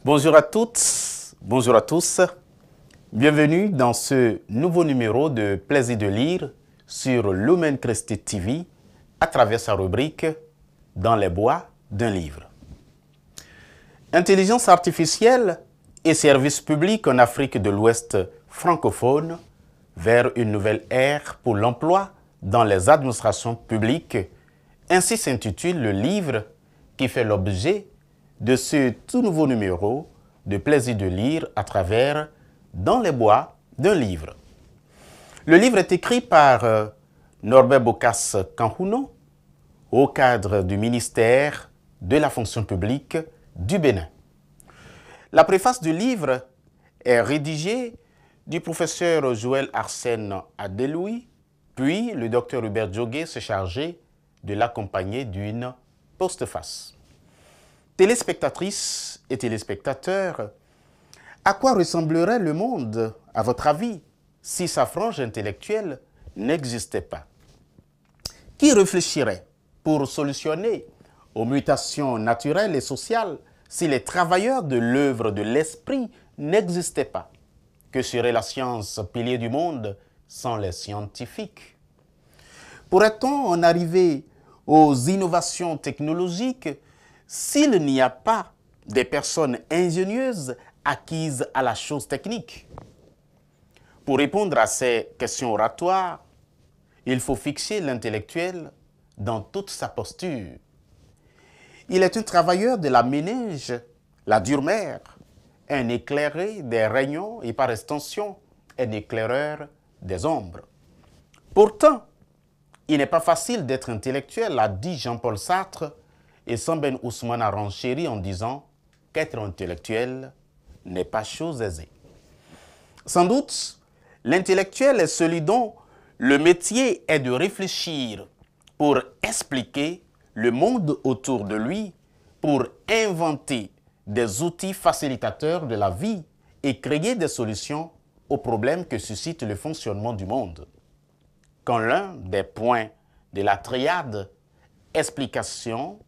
Bonjour à toutes, bonjour à tous. Bienvenue dans ce nouveau numéro de Plaisir de lire sur Lumen Christi TV à travers sa rubrique Dans les bois d'un livre. Intelligence artificielle et services publics en Afrique de l'Ouest francophone vers une nouvelle ère pour l'emploi dans les administrations publiques. Ainsi s'intitule le livre qui fait l'objet de ce tout nouveau numéro de Plaisir de lire à travers Dans les bois d'un livre. Le livre est écrit par Norbert Bokassa Kanhouno au cadre du ministère de la fonction publique du Bénin. La préface du livre est rédigée du professeur Joël Arsène Adeloui, puis le docteur Hubert Djogué s'est chargé de l'accompagner d'une postface. Téléspectatrices et téléspectateurs, à quoi ressemblerait le monde, à votre avis, si sa frange intellectuelle n'existait pas? Qui réfléchirait pour solutionner aux mutations naturelles et sociales si les travailleurs de l'œuvre de l'esprit n'existaient pas? Que serait la science, pilier du monde, sans les scientifiques? Pourrait-on en arriver aux innovations technologiques s'il n'y a pas des personnes ingénieuses acquises à la chose technique? Pour répondre à ces questions oratoires, il faut fixer l'intellectuel dans toute sa posture. Il est un travailleur de la ménage, la dure mer, un éclairé des rayons et par extension, un éclaireur des ombres. Pourtant, il n'est pas facile d'être intellectuel, a dit Jean-Paul Sartre, et Samben Ousmane a renchéri en disant qu'être intellectuel n'est pas chose aisée. Sans doute, l'intellectuel est celui dont le métier est de réfléchir pour expliquer le monde autour de lui, pour inventer des outils facilitateurs de la vie et créer des solutions aux problèmes que suscite le fonctionnement du monde. Quand l'un des points de la triade explication,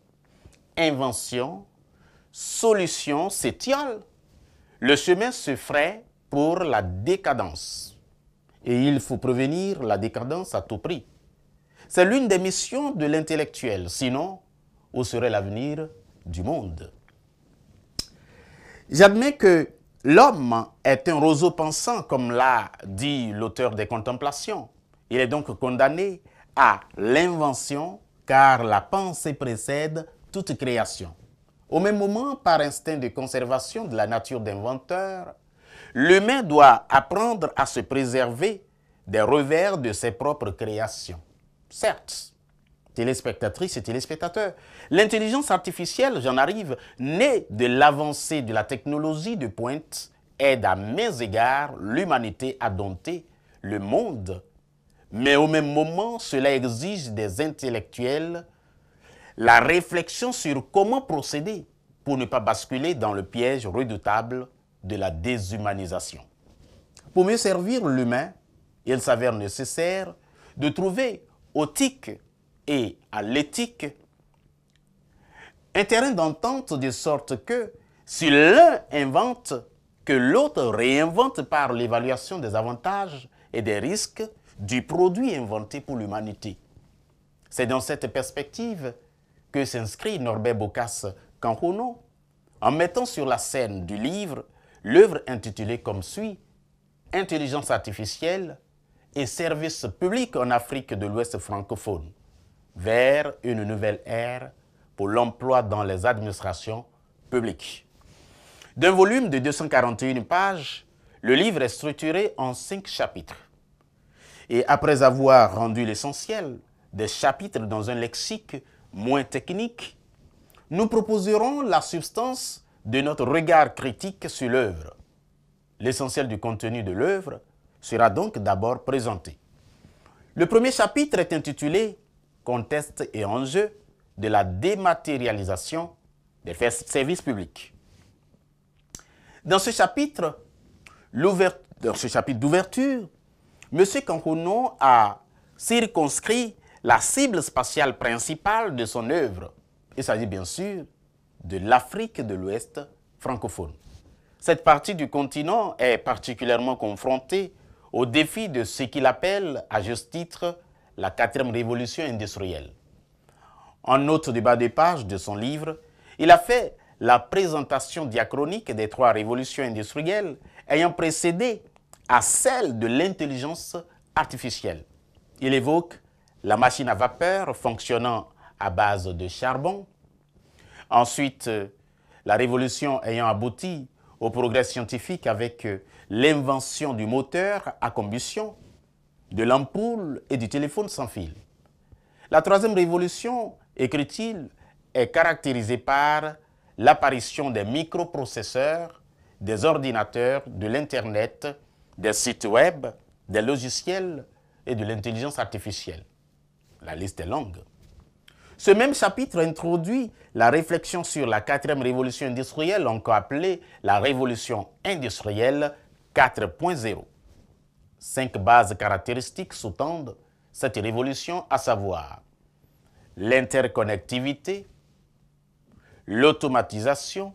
invention, solution s'étiole, le chemin se ferait pour la décadence. Et il faut prévenir la décadence à tout prix. C'est l'une des missions de l'intellectuel, sinon, où serait l'avenir du monde? J'admets que l'homme est un roseau pensant, comme l'a dit l'auteur des Contemplations. Il est donc condamné à l'invention, car la pensée précède toute création. Au même moment, par instinct de conservation de la nature d'inventeur, l'humain doit apprendre à se préserver des revers de ses propres créations. Certes, téléspectatrices et téléspectateurs, l'intelligence artificielle, j'en arrive, née de l'avancée de la technologie de pointe, aide à mains égards l'humanité à dompter le monde. Mais au même moment, cela exige des intellectuels la réflexion sur comment procéder pour ne pas basculer dans le piège redoutable de la déshumanisation. Pour mieux servir l'humain, il s'avère nécessaire de trouver au TIC et à l'éthique un terrain d'entente de sorte que si l'un invente, que l'autre réinvente par l'évaluation des avantages et des risques du produit inventé pour l'humanité. C'est dans cette perspective que s'inscrit Norbert Bokassa Kanhouno en mettant sur la scène du livre l'œuvre intitulée comme suit « Intelligence artificielle et services publics en Afrique de l'Ouest francophone vers une nouvelle ère pour l'emploi dans les administrations publiques ». D'un volume de 241 pages, le livre est structuré en 5 chapitres. Et après avoir rendu l'essentiel des chapitres dans un lexique moins technique, nous proposerons la substance de notre regard critique sur l'œuvre. L'essentiel du contenu de l'œuvre sera donc d'abord présenté. Le premier chapitre est intitulé « Contexte et enjeux de la dématérialisation des services publics ». Dans ce chapitre d'ouverture, M. Kanhouno a circonscrit la cible spatiale principale de son œuvre. Il s'agit bien sûr de l'Afrique de l'Ouest francophone. cette partie du continent est particulièrement confrontée au défi de ce qu'il appelle, à juste titre, la 4e révolution industrielle. En note du bas des pages de son livre, il a fait la présentation diachronique des 3 révolutions industrielles ayant précédé à celle de l'intelligence artificielle. Il évoque la machine à vapeur fonctionnant à base de charbon. Ensuite, la révolution ayant abouti au progrès scientifique avec l'invention du moteur à combustion, de l'ampoule et du téléphone sans fil. La 3e révolution, écrit-il, est caractérisée par l'apparition des microprocesseurs, des ordinateurs, de l'Internet, des sites web, des logiciels et de l'intelligence artificielle. La liste est longue. Ce même chapitre introduit la réflexion sur la 4e révolution industrielle, encore appelée la révolution industrielle 4.0. 5 bases caractéristiques sous-tendent cette révolution, à savoir l'interconnectivité, l'automatisation,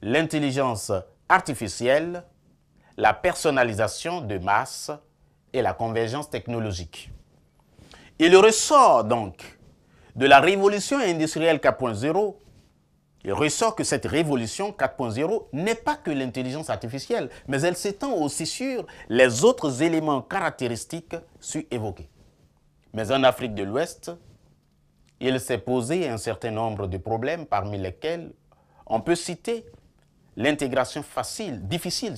l'intelligence artificielle, la personnalisation de masse et la convergence technologique. Il ressort donc de la révolution industrielle 4.0, il ressort que cette révolution 4.0 n'est pas que l'intelligence artificielle, mais elle s'étend aussi sur les autres éléments caractéristiques évoqués. Mais en Afrique de l'Ouest, il s'est posé un certain nombre de problèmes, parmi lesquels on peut citer l'intégration difficile,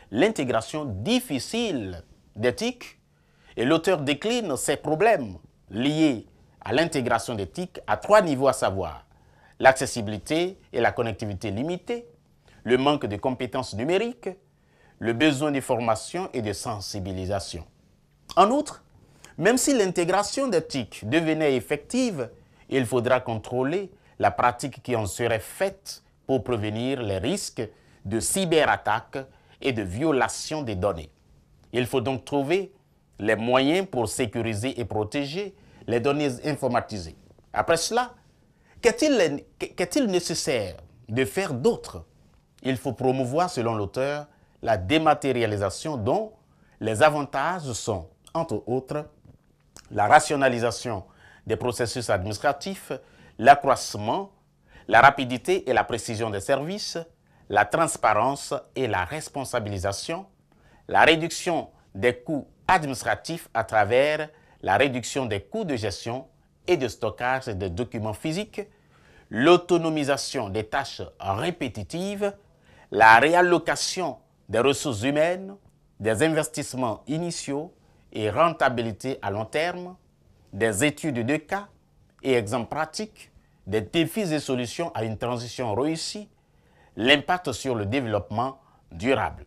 l'intégration difficile d'éthique, et l'auteur décline ces problèmes liés à l'intégration d'éthique à 3 niveaux, à savoir l'accessibilité et la connectivité limitée, le manque de compétences numériques, le besoin de formation et de sensibilisation. En outre, même si l'intégration d'éthique devenait effective, il faudra contrôler la pratique qui en serait faite pour prévenir les risques de cyberattaques et de violation des données. Il faut donc trouver les moyens pour sécuriser et protéger les données informatisées. Après cela, qu'est-il nécessaire de faire d'autre? Il faut promouvoir, selon l'auteur, la dématérialisation dont les avantages sont, entre autres, la rationalisation des processus administratifs, l'accroissement, la rapidité et la précision des services, la transparence et la responsabilisation, la réduction des coûts administratifs à travers la réduction des coûts de gestion et de stockage des documents physiques, l'autonomisation des tâches répétitives, la réallocation des ressources humaines, des investissements initiaux et rentabilité à long terme, des études de cas et exemples pratiques, des défis et solutions à une transition réussie, l'impact sur le développement durable.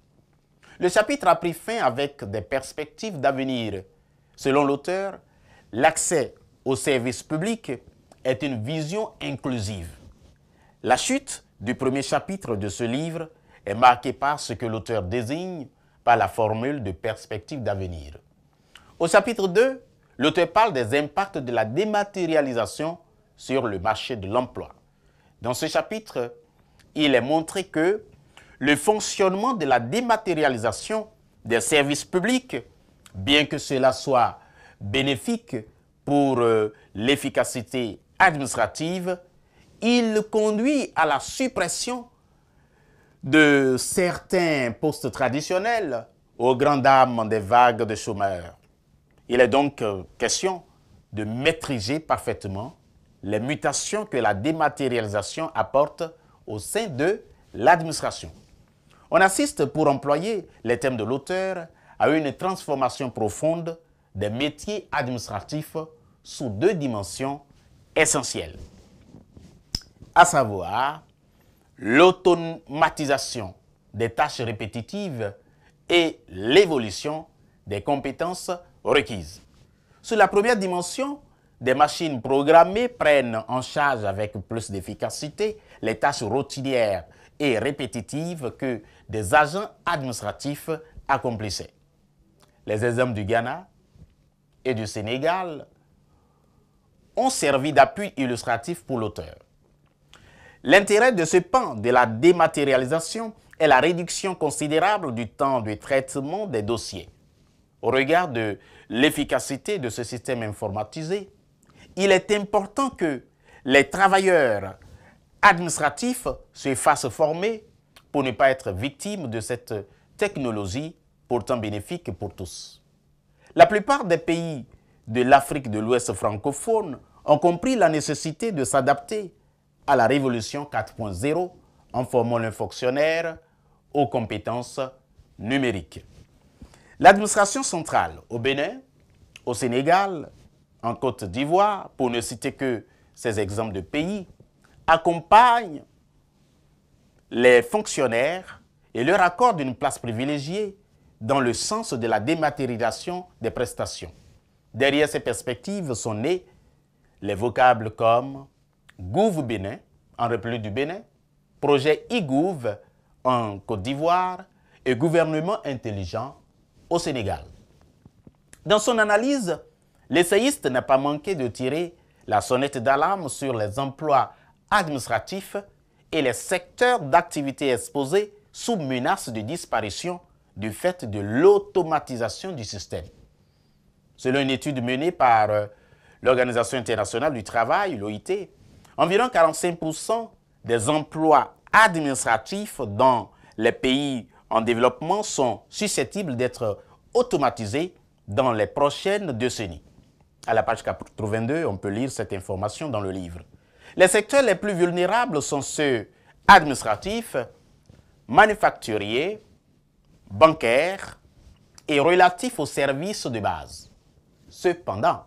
Le chapitre a pris fin avec des perspectives d'avenir. Selon l'auteur, l'accès aux services publics est une vision inclusive. La chute du premier chapitre de ce livre est marquée par ce que l'auteur désigne par la formule de perspective d'avenir. Au chapitre 2, l'auteur parle des impacts de la dématérialisation sur le marché de l'emploi. Dans ce chapitre, il est montré que le fonctionnement de la dématérialisation des services publics, bien que cela soit bénéfique pour l'efficacité administrative, il conduit à la suppression de certains postes traditionnels aux grandes dames des vagues de chômeurs. Il est donc question de maîtriser parfaitement les mutations que la dématérialisation apporte au sein de l'administration. On assiste, pour employer les termes de l'auteur, à une transformation profonde des métiers administratifs sous 2 dimensions essentielles, à savoir l'automatisation des tâches répétitives et l'évolution des compétences requises. Sur la première dimension, des machines programmées prennent en charge avec plus d'efficacité les tâches routinières et répétitives que des agents administratifs accomplissaient. Les exemples du Ghana et du Sénégal ont servi d'appui illustratif pour l'auteur. L'intérêt de ce pan de la dématérialisation est la réduction considérable du temps de traitement des dossiers. Au regard de l'efficacité de ce système informatisé, il est important que les travailleurs administratifs se fassent former pour ne pas être victimes de cette technologie pourtant bénéfique pour tous. La plupart des pays de l'Afrique de l'Ouest francophone ont compris la nécessité de s'adapter à la révolution 4.0 en formant les fonctionnaires aux compétences numériques. L'administration centrale au Bénin, au Sénégal, en Côte d'Ivoire, pour ne citer que ces exemples de pays, accompagne les fonctionnaires et leur accorde une place privilégiée dans le sens de la dématérialisation des prestations. Derrière ces perspectives sont nés les vocables comme Gouv Bénin en République du Bénin, projet e-Gouv en Côte d'Ivoire et gouvernement intelligent au Sénégal. Dans son analyse, l'essayiste n'a pas manqué de tirer la sonnette d'alarme sur les emplois administratifs et les secteurs d'activité exposés sous menace de disparition du fait de l'automatisation du système. Selon une étude menée par l'Organisation internationale du travail, l'OIT, environ 45% des emplois administratifs dans les pays en développement sont susceptibles d'être automatisés dans les prochaines décennies. À la page 82, on peut lire cette information dans le livre. Les secteurs les plus vulnérables sont ceux administratifs, manufacturiers, bancaires et relatifs aux services de base. Cependant,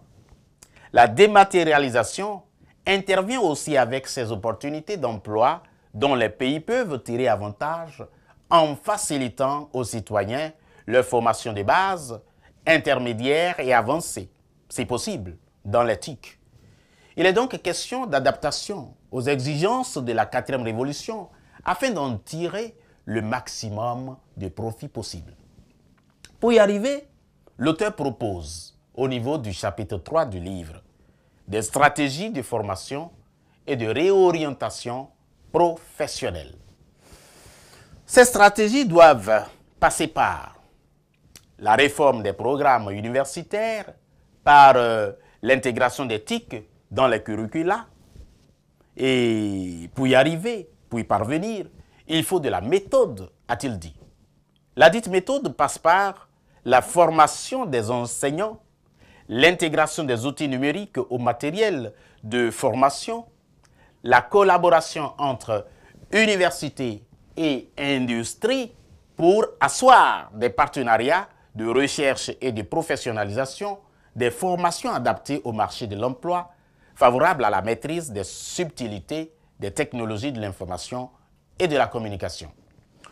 la dématérialisation intervient aussi avec ses opportunités d'emploi dont les pays peuvent tirer avantage en facilitant aux citoyens leur formation de base, intermédiaire et avancée. C'est possible dans l'éthique. Il est donc question d'adaptation aux exigences de la 4e révolution afin d'en tirer le maximum de profit possible. Pour y arriver, l'auteur propose, au niveau du chapitre 3 du livre, des stratégies de formation et de réorientation professionnelle. Ces stratégies doivent passer par la réforme des programmes universitaires, par l'intégration des TIC dans les curricula. Et pour y arriver, pour y parvenir, il faut de la méthode, a-t-il dit. La dite méthode passe par la formation des enseignants, l'intégration des outils numériques au matériel de formation, la collaboration entre universités et industrie pour asseoir des partenariats de recherche et de professionnalisation, des formations adaptées au marché de l'emploi, favorables à la maîtrise des subtilités des technologies de l'information et de la communication.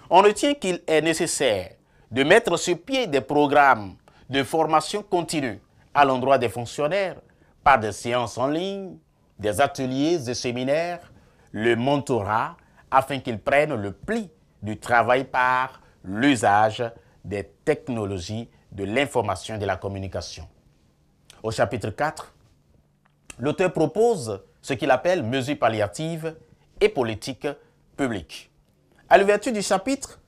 On retient qu'il est nécessaire de mettre sur pied des programmes de formation continue à l'endroit des fonctionnaires par des séances en ligne, des ateliers et séminaires, le mentorat, afin qu'ils prennent le pli du travail par l'usage des technologies de l'information et de la communication. Au chapitre 4, l'auteur propose ce qu'il appelle mesures palliatives et politiques publiques. À l'ouverture du chapitre,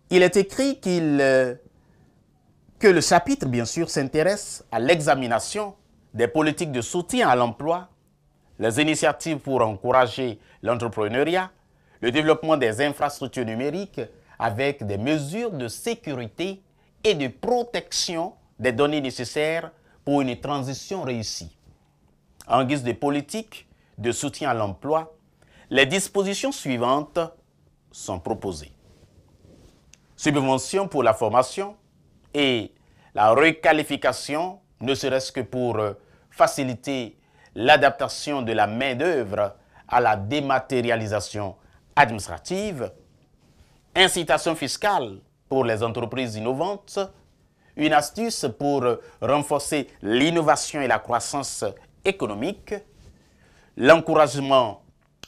il est écrit que le chapitre, bien sûr, s'intéresse à l'examination des politiques de soutien à l'emploi, les initiatives pour encourager l'entrepreneuriat, le développement des infrastructures numériques avec des mesures de sécurité et de protection des données nécessaires pour une transition réussie. En guise de politique de soutien à l'emploi, les dispositions suivantes sont proposées. Subventions pour la formation et la requalification, ne serait-ce que pour faciliter l'adaptation de la main-d'œuvre à la dématérialisation administrative, incitation fiscale pour les entreprises innovantes, une astuce pour renforcer l'innovation et la croissance économique, l'encouragement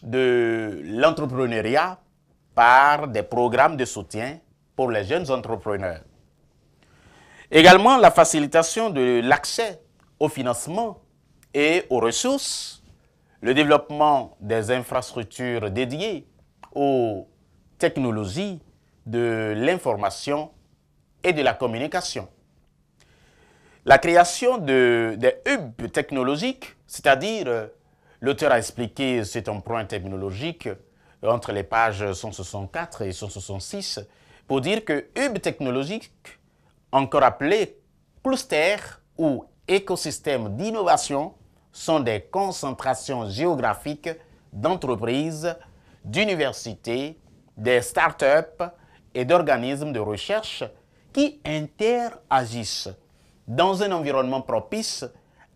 de l'entrepreneuriat par des programmes de soutien pour les jeunes entrepreneurs. Également, la facilitation de l'accès au financement et aux ressources, le développement des infrastructures dédiées aux technologies de l'information et de la communication. La création des hubs technologiques, c'est-à-dire, l'auteur a expliqué cet emprunt technologique entre les pages 164 et 166, pour dire que hub technologique, encore appelé cluster ou écosystème d'innovation, sont des concentrations géographiques d'entreprises, d'universités, des startups et d'organismes de recherche qui interagissent dans un environnement propice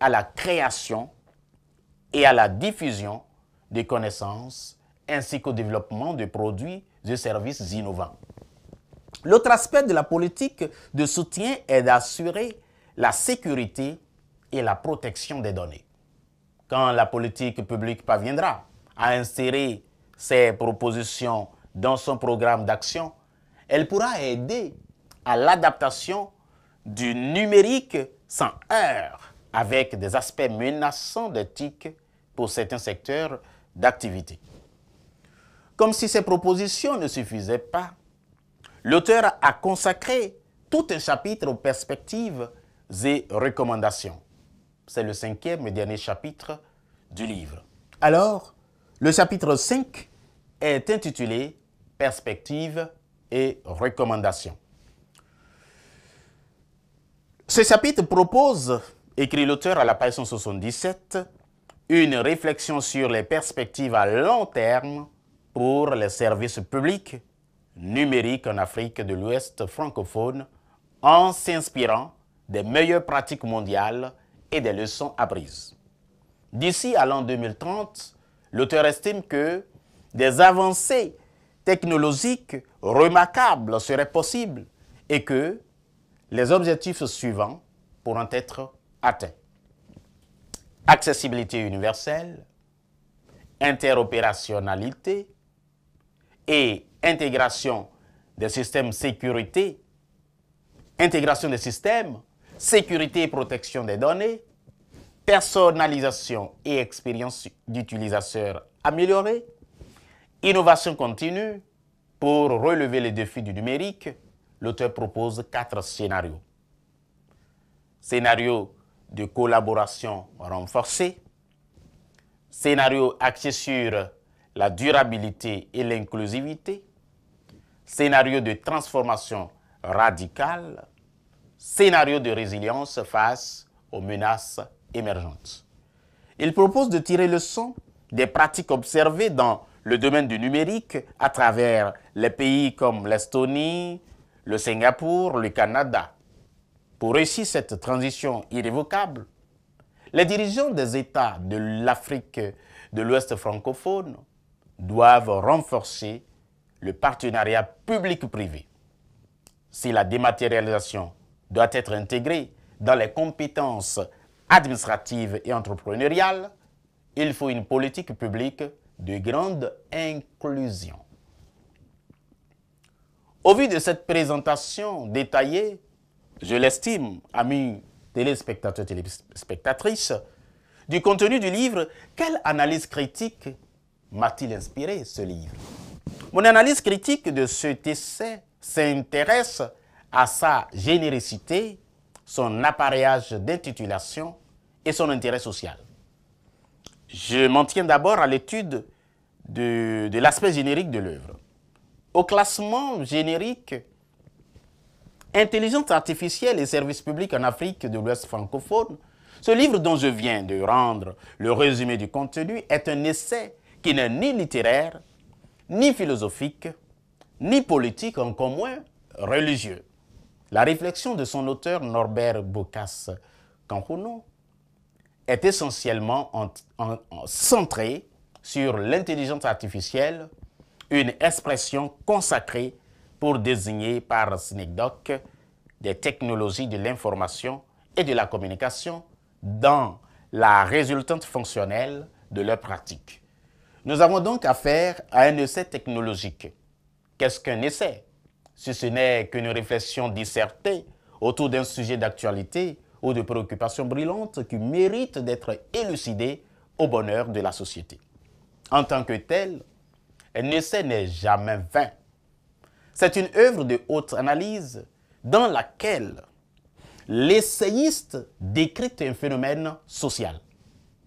à la création et à la diffusion des connaissances ainsi qu'au développement de produits et services innovants. L'autre aspect de la politique de soutien est d'assurer la sécurité et la protection des données. Quand la politique publique parviendra à insérer ces propositions dans son programme d'action, elle pourra aider à l'adaptation du numérique sans heurts avec des aspects menaçants d'éthique pour certains secteurs d'activité. Comme si ces propositions ne suffisaient pas, l'auteur a consacré tout un chapitre aux perspectives et recommandations. C'est le 5e et dernier chapitre du livre. Alors, le chapitre 5 est intitulé « Perspectives et recommandations ». Ce chapitre propose, écrit l'auteur à la page 177, une réflexion sur les perspectives à long terme pour les services publics numériques en Afrique de l'Ouest francophone en s'inspirant des meilleures pratiques mondiales et des leçons apprises. D'ici à l'an 2030, l'auteur estime que des avancées technologiques remarquables seraient possibles et que les objectifs suivants pourront être atteints. Accessibilité universelle, interopérationnalité et intégration des systèmes sécurité, intégration des systèmes, sécurité et protection des données, personnalisation et expérience d'utilisateur améliorée, innovation continue. Pour relever les défis du numérique, l'auteur propose 4 scénarios. Scénario de collaboration renforcée, scénario axé sur la durabilité et l'inclusivité, scénario de transformation radicale, scénario de résilience face aux menaces émergentes. Il propose de tirer leçon des pratiques observées dans le domaine du numérique à travers les pays comme l'Estonie, le Singapour, le Canada. Pour réussir cette transition irrévocable, les dirigeants des États de l'Afrique de l'Ouest francophone doivent renforcer le partenariat public-privé. Si la dématérialisation doit être intégrée dans les compétences administratives et entrepreneuriales, il faut une politique publique de grande inclusion. Au vu de cette présentation détaillée, je l'estime, amis téléspectateurs, téléspectatrices, du contenu du livre, quelle analyse critique m'a-t-il inspiré ce livre? Mon analyse critique de cet essai s'intéresse à sa générosité, son appareillage d'intitulation et son intérêt social. Je m'en tiens d'abord à l'étude de l'aspect générique de l'œuvre. Au classement générique, Intelligence artificielle et services publics en Afrique de l'Ouest francophone, ce livre dont je viens de rendre le résumé du contenu est un essai qui n'est ni littéraire, ni philosophique, ni politique, encore moins religieux. La réflexion de son auteur Norbert Bokassa-Kanhounou est essentiellement centrée sur l'intelligence artificielle, une expression consacrée pour désigner par synecdoque des technologies de l'information et de la communication dans la résultante fonctionnelle de leur pratique. Nous avons donc affaire à un essai technologique. Qu'est-ce qu'un essai? Si ce n'est qu'une réflexion dissertée autour d'un sujet d'actualité ou de préoccupation brûlante qui mérite d'être élucidé au bonheur de la société. En tant que tel, un essai n'est jamais vain. C'est une œuvre de haute analyse dans laquelle l'essayiste décrypte un phénomène social.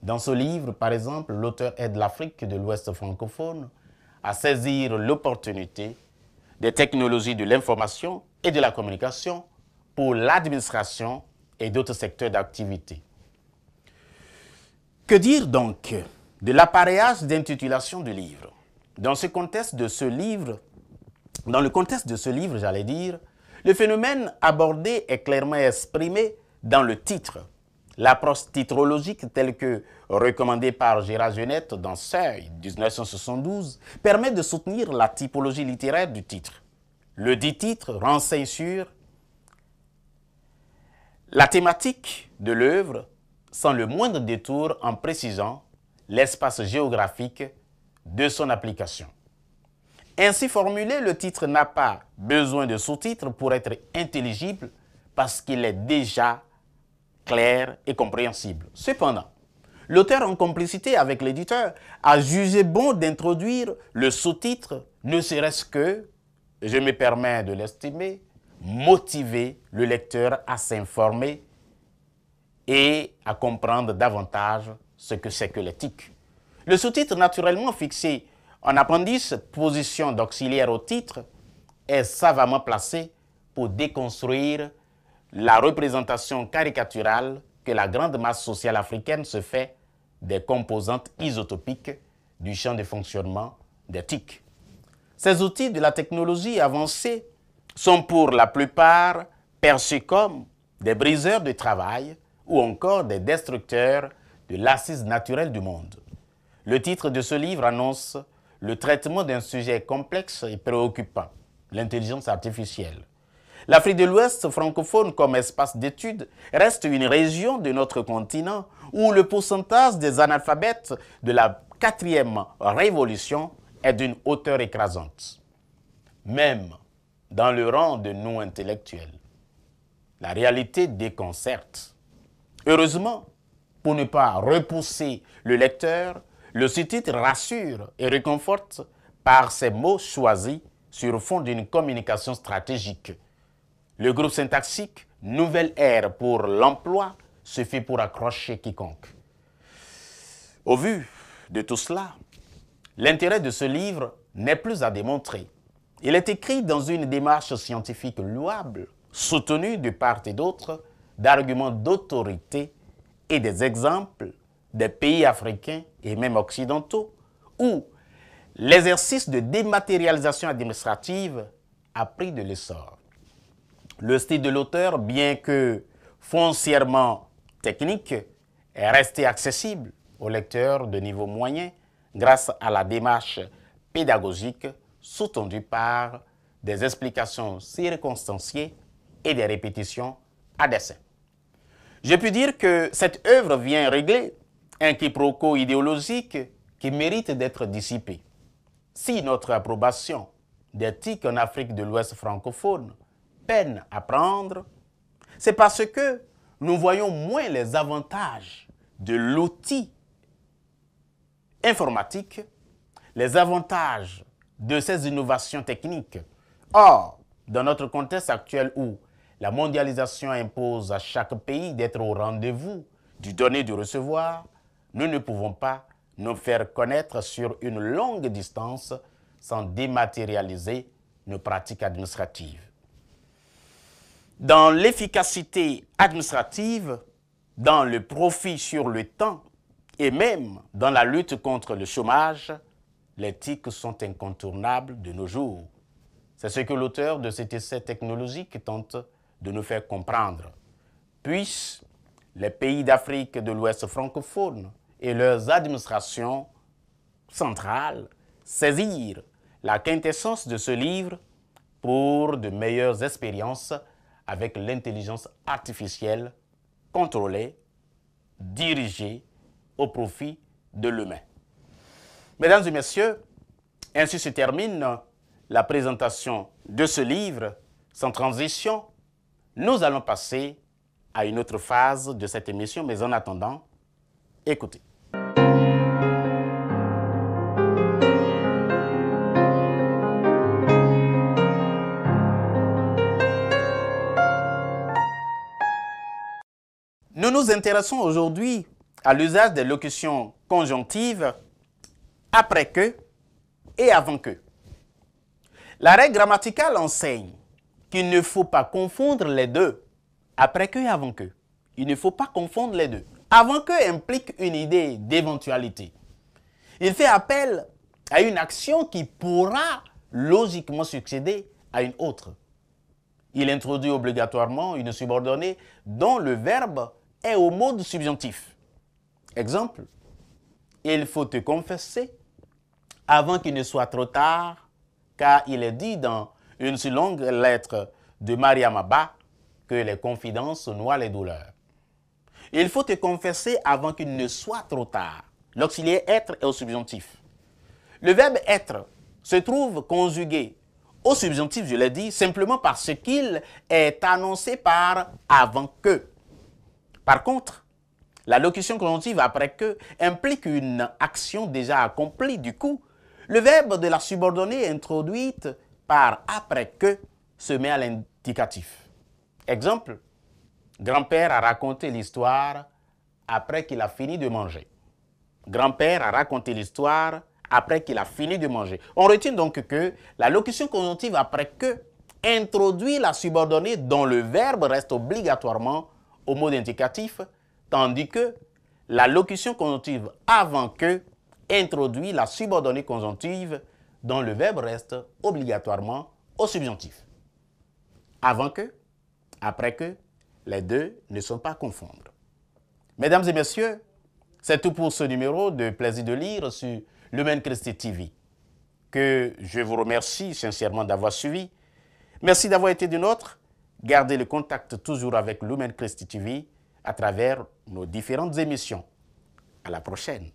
Dans ce livre, par exemple, l'auteur aide l'Afrique de l'Ouest francophone à saisir l'opportunité des technologies de l'information et de la communication pour l'administration et d'autres secteurs d'activité. Que dire donc de l'appareillage d'intitulation du livre? Dans le contexte de ce livre, j'allais dire, le phénomène abordé est clairement exprimé dans le titre. L'approche titrologique telle que recommandée par Gérard Genette dans Seuil 1972 permet de soutenir la typologie littéraire du titre. Le dit titre renseigne sur la thématique de l'œuvre sans le moindre détour en précisant l'espace géographique de son application. Ainsi formulé, le titre n'a pas besoin de sous-titres pour être intelligible parce qu'il est déjà clair et compréhensible. Cependant, l'auteur, en complicité avec l'éditeur, a jugé bon d'introduire le sous-titre, ne serait-ce que, je me permets de l'estimer, motiver le lecteur à s'informer et à comprendre davantage ce que c'est que l'éthique. Le sous-titre, naturellement fixé en appendice, position d'auxiliaire au titre, est savamment placé pour déconstruire la représentation caricaturale que la grande masse sociale africaine se fait des composantes isotopiques du champ de fonctionnement des TIC. Ces outils de la technologie avancée sont pour la plupart perçus comme des briseurs de travail ou encore des destructeurs de l'assise naturelle du monde. Le titre de ce livre annonce le traitement d'un sujet complexe et préoccupant, l'intelligence artificielle. L'Afrique de l'Ouest francophone comme espace d'études reste une région de notre continent où le pourcentage des analphabètes de la 4e révolution est d'une hauteur écrasante. Même dans le rang de nous intellectuels, la réalité déconcerte. Heureusement, pour ne pas repousser le lecteur, le sous-titre rassure et réconforte par ses mots choisis sur fond d'une communication stratégique. Le groupe syntaxique Nouvelle Ère pour l'emploi suffit pour accrocher quiconque. Au vu de tout cela, l'intérêt de ce livre n'est plus à démontrer. Il est écrit dans une démarche scientifique louable, soutenue de part et d'autre d'arguments d'autorité et des exemples des pays africains et même occidentaux où l'exercice de dématérialisation administrative a pris de l'essor. Le style de l'auteur, bien que foncièrement technique, est resté accessible aux lecteurs de niveau moyen grâce à la démarche pédagogique sous-tendue par des explications circonstanciées et des répétitions à dessein. Je puis dire que cette œuvre vient régler un quiproquo idéologique qui mérite d'être dissipé. Si notre approbation des TIC en Afrique de l'Ouest francophone peine à prendre, c'est parce que nous voyons moins les avantages de l'outil informatique, les avantages de ces innovations techniques. Or, dans notre contexte actuel où la mondialisation impose à chaque pays d'être au rendez-vous du donner et du recevoir, nous ne pouvons pas nous faire connaître sur une longue distance sans dématérialiser nos pratiques administratives. Dans l'efficacité administrative, dans le profit sur le temps et même dans la lutte contre le chômage, les TIC sont incontournables de nos jours. C'est ce que l'auteur de cet essai technologique tente de nous faire comprendre. Puissent les pays d'Afrique de l'Ouest francophone et leurs administrations centrales saisir la quintessence de ce livre pour de meilleures expériences avec l'intelligence artificielle contrôlée, dirigée au profit de l'humain. Mesdames et messieurs, ainsi se termine la présentation de ce livre. Sans transition, nous allons passer à une autre phase de cette émission, mais en attendant, écoutez. Nous nous intéressons aujourd'hui à l'usage des locutions conjonctives après que et avant que. La règle grammaticale enseigne qu'il ne faut pas confondre les deux, après que et avant que. Il ne faut pas confondre les deux. Avant que implique une idée d'éventualité. Il fait appel à une action qui pourra logiquement succéder à une autre. Il introduit obligatoirement une subordonnée dont le verbe est au mode subjonctif. Exemple, il faut te confesser avant qu'il ne soit trop tard, car il est dit dans une si longue lettre de Mariam Abba que les confidences noient les douleurs. Il faut te confesser avant qu'il ne soit trop tard. L'auxiliaire être est au subjonctif. Le verbe être se trouve conjugué au subjonctif, je l'ai dit, simplement parce qu'il est annoncé par avant que. Par contre, la locution conjonctive après que implique une action déjà accomplie. Du coup, le verbe de la subordonnée introduite par après que se met à l'indicatif. Exemple, grand-père a raconté l'histoire après qu'il a fini de manger. Grand-père a raconté l'histoire après qu'il a fini de manger. On retient donc que la locution conjonctive après que introduit la subordonnée dont le verbe reste obligatoirement au mode indicatif, tandis que la locution conjonctive avant que introduit la subordonnée conjonctive dont le verbe reste obligatoirement au subjonctif. Avant que, après que, les deux ne sont pas à confondre. Mesdames et messieurs, c'est tout pour ce numéro de Plaisir de lire sur Lumen Christi TV, que je vous remercie sincèrement d'avoir suivi. Merci d'avoir été des nôtres. Gardez le contact toujours avec Lumen Christi TV à travers nos différentes émissions. À la prochaine.